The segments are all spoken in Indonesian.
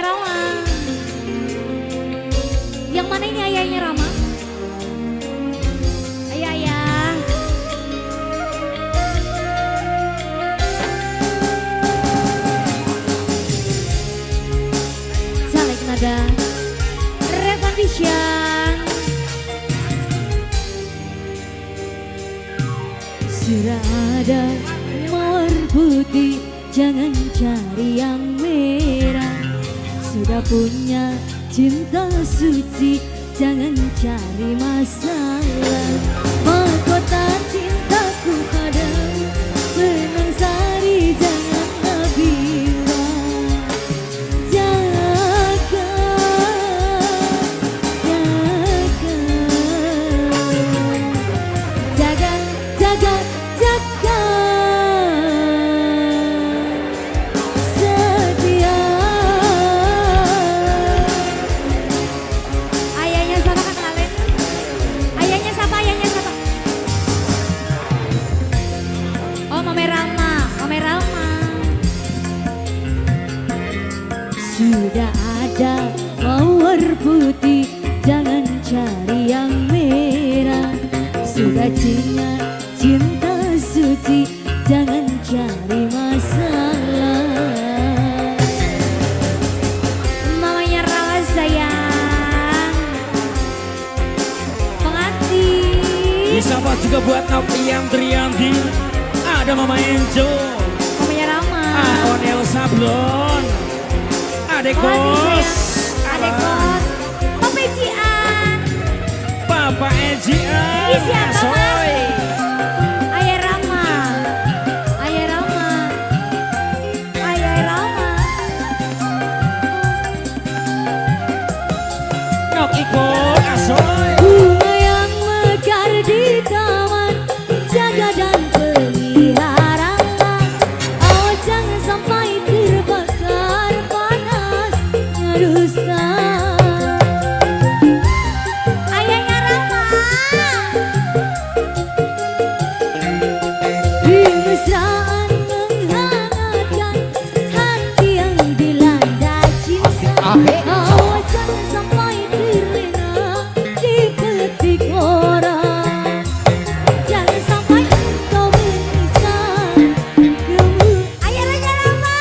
ayahnya Rama. Yang mana ini ayahnya Rama? Ayah. Salek nada Revan Vision. Sudah ada mawar putih, jangan cari yang merah. Sudah punya cinta suci, jangan cari masalah. Mahkota cintaku padamu, benang sari jangan nabila. Jaga setia. Ayahnya siapa kan kenalin? Ayahnya siapa? Oh, Mame Rama. Sudah ada mawar putih, jangan cari yang merah. Sudah cinta suci, jangan cari masalah. Mamanya Rama sayang, pengantin. Disapa juga buat Nopian Trianti, ada Mama Enjo, Mamanya Rama, Onel Sablon, Adek Kos, Papa Cian, Papa Ejian. ini siapa mas? Ayah Rama. Nok ikut asoy. Bunga yang mekar di taman, jaga dan pelihara. Awas jangan sampai terbakar panasnya dusta. Ayahnya Rama. Mesraan menghangatkan hati yang dilanda cinta. Awas jangan sampai terlena dipetik orang. Jangan sampai engkau menyesal. Ayahnya Rama.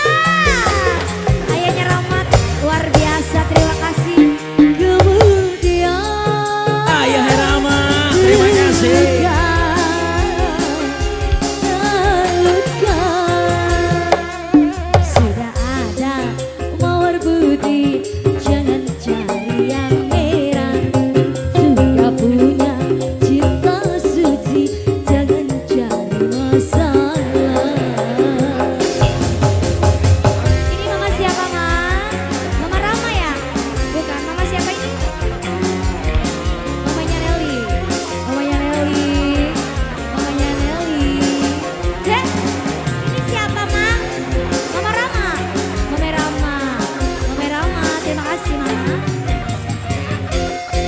Ayahnya Rama luar biasa, terima kasih. Kemudian Ayah Rama, terima kasih. Sudah ada mawar putih, jangan cari yang merah. Sudah punya cinta suci, jangan cari masalah. Ini mama siapa, Ma? Mama Rama ya? Bukan, mama siapa ini? Mamanya Nelly. Dek, ini siapa, Ma? Mama Rama. Terima kasih, Mama.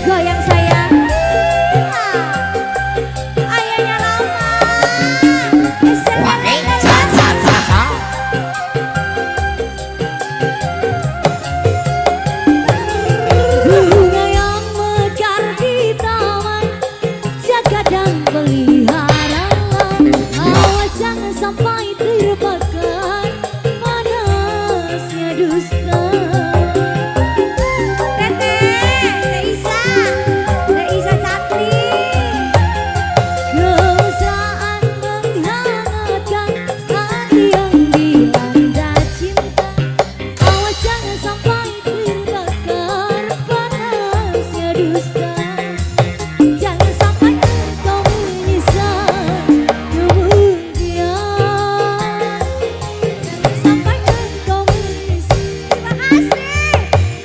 Goyang sayang. Ayahnya Rama. Bunga yang mekar di taman, jaga dan pelihara. Awas jangan sampai terbakar panasnya dusta. Teh Isa cantik. Kemesraan menghangatkan hati yang dilanda cinta. Awas jangan sampai terbakar panasnya dusta. Jangan sampai engkau menyesal kemudian. Jangan sampai engkau menyesal. Terima kasih.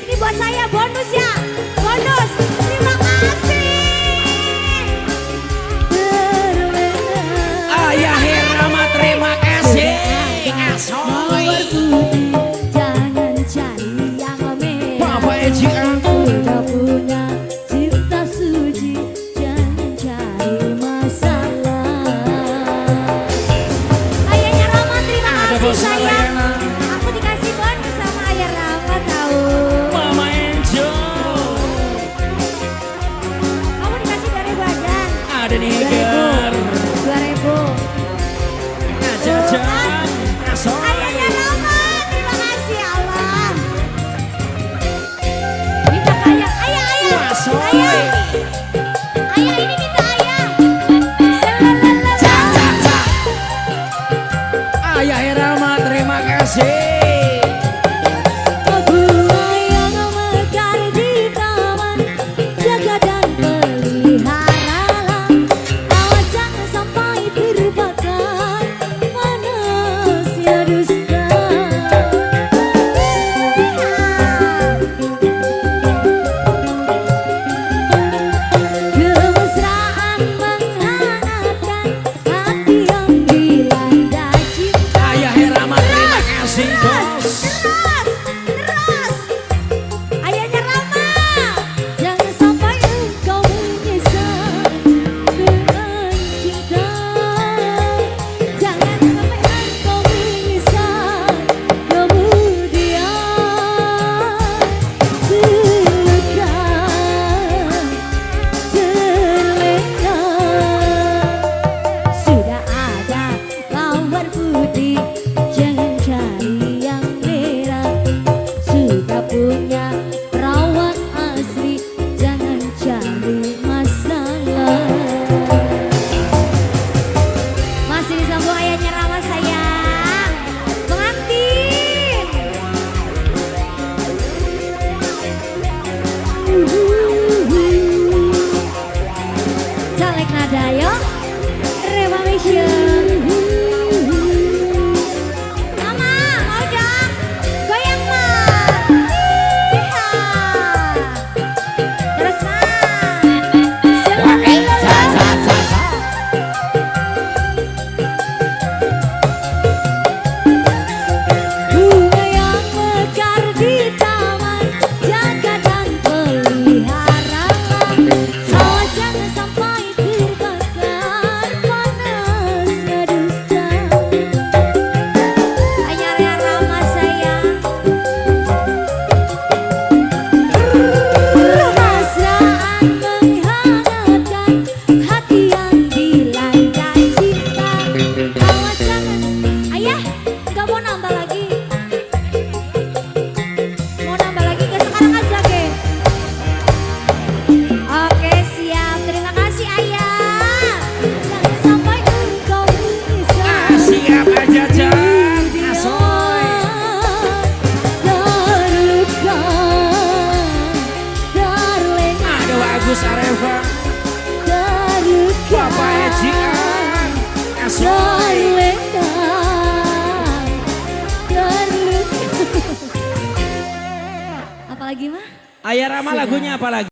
Ini buat saya bonus ya. Bonus. Terima kasih. Ayah Rama, terima kasih. Asoy. Jangan cari yang merah. Papa Ejian. Udah punya cinta suci, jangan cari masalah. Ayahnya Rama, terima Ada kasih bos sayang. Mariana. Aku dikasih bonus sama ayah Rama tahu. aja. Mama, mau dong? Goyang mah. Iya. Terus mah. Bunga yang mekar di taman, jaga dan peliharalah. Awas jangan sampai terbakar panasnya dusta. Ayah Rama sayang. Permesraan menghangatkan hati yang dilanda cinta. Awas jangan, ayah, nggak mau nambah lagi. Mau nambah lagi ke sekarang aja ke. Oke siap, terima kasih ayah. Jangan sampai engkau menyesal. Siap aja Jan. Asoy. Terluka, terlena, Ada Agus Areva. terluka, Bapak Ejian. Asoy. terlena, terluka. Apalagi mah? Ayah Rama lagunya apa lagi?